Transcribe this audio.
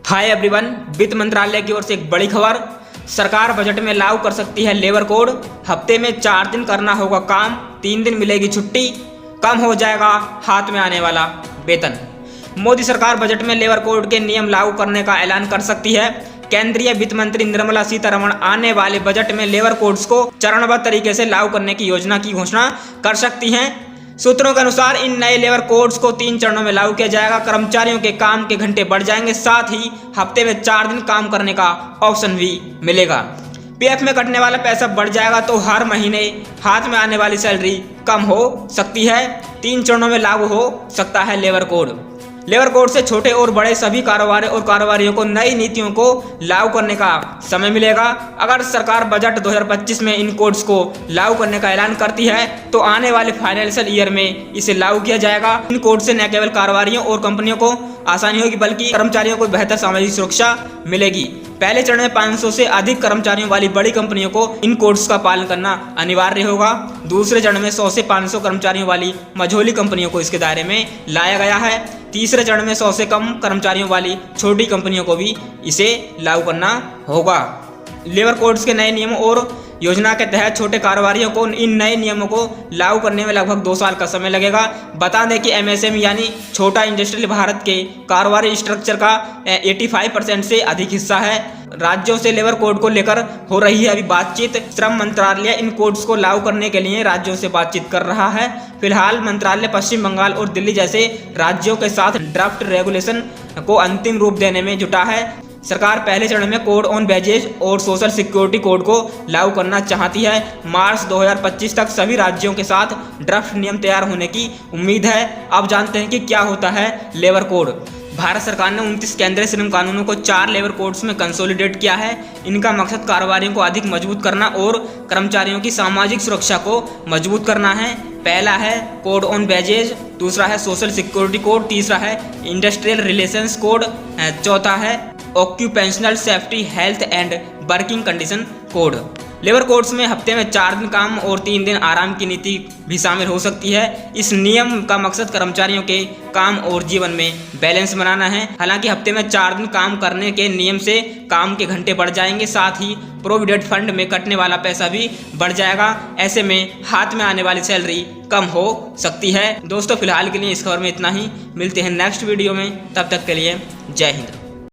Hi everyone, वित्त मंत्रालय की ओर से एक बड़ी खबर। सरकार बजट में लागू कर सकती है लेबर कोड। हफ्ते में 4 दिन करना होगा काम, 3 दिन मिलेगी छुट्टी, कम हो जाएगा हाथ में आने वाला वेतन। मोदी सरकार बजट में लेबर कोड के नियम लागू करने का ऐलान कर सकती है। केंद्रीय वित्त मंत्री निर्मला सीतारमण आने वाले बजट में लेबर कोड्स को चरणबद्ध तरीके से लागू करने की योजना की घोषणा कर सकती हैं। सूत्रों के अनुसार इन नए लेबर कोड्स को 3 चरणों में लागू किया जाएगा। कर्मचारियों के काम के घंटे बढ़ जाएंगे, साथ ही हफ्ते में 4 दिन काम करने का ऑप्शन भी मिलेगा। पीएफ में कटने वाला पैसा बढ़ जाएगा तो हर महीने हाथ में आने वाली सैलरी कम हो सकती है। 3 चरणों में लागू हो सकता है लेबर कोड। लेबर कोड से छोटे और बड़े सभी कारोबार और कारोबारियों को नई नीतियों को लागू करने का समय मिलेगा। अगर सरकार बजट 2025 में इन कोड्स को लागू करने का ऐलान करती है तो आने वाले फाइनेंशियल ईयर में इसे लागू किया जाएगा। इन कोड से न केवल कारोबारियों और कंपनियों को आसानी होगी बल्कि कर्मचारियों को बेहतर सामाजिक सुरक्षा मिलेगी। पहले चरण में 500 से अधिक कर्मचारियों वाली बड़ी कंपनियों को इन कोड्स का पालन करना अनिवार्य होगा। दूसरे चरण में 100 से 500 कर्मचारियों वाली मझोली कंपनियों को इसके दायरे में लाया गया है। तीसरे चरण में 100 से कम कर्मचारियों वाली छोटी कंपनियों को भी इसे लागू करना होगा। लेबर कोड्स के नए नियमों और योजना के तहत छोटे कारोबारियों को इन नए नियमों को लागू करने में लगभग 2 साल का समय लगेगा। बता दें कि एमएसएमई यानी छोटा इंडस्ट्रियल भारत के कारोबारी स्ट्रक्चर का 85% से अधिक हिस्सा है। राज्यों से लेबर कोड को लेकर हो रही है अभी बातचीत। श्रम मंत्रालय इन कोड्स को लागू करने के लिए राज्यों से बातचीत कर रहा है। फिलहाल मंत्रालय पश्चिम बंगाल और दिल्ली जैसे राज्यों के साथ ड्राफ्ट रेगुलेशन को अंतिम रूप देने में जुटा है। सरकार पहले चरण में कोड ऑन वेजेज और सोशल सिक्योरिटी कोड को लागू करना चाहती है। मार्च 2025 तक सभी राज्यों के साथ ड्राफ्ट नियम तैयार होने की उम्मीद है। अब जानते हैं कि क्या होता है लेबर कोड। भारत सरकार ने 29 केंद्रीय श्रम कानूनों को 4 लेबर कोड्स में कंसोलिडेट किया है। इनका मकसद कारोबारियों को अधिक मजबूत करना और कर्मचारियों की सामाजिक सुरक्षा को मजबूत करना है। पहला है कोड ऑन वेजेज, दूसरा है सोशल सिक्योरिटी कोड, तीसरा है इंडस्ट्रियल रिलेशंस कोड, चौथा है occupational safety health and working condition code. Labour codes में हफ्ते में 4 दिन काम और 3 दिन आराम की नीति भी शामिल हो सकती है। इस नियम का मकसद कर्मचारियों के काम और जीवन में बैलेंस बनाना है। हालांकि हफ्ते में 4 दिन काम करने के नियम से काम के घंटे बढ़ जाएंगे, साथ ही प्रोविडेंट फंड में कटने वाला पैसा भी बढ़ जाएगा। ऐसे में हाथ में आने वाली सैलरी कम हो सकती है। दोस्तों, फिलहाल के लिए इस खबर में इतना ही। मिलते हैं नेक्स्ट वीडियो में, तब तक के लिए जय हिंद।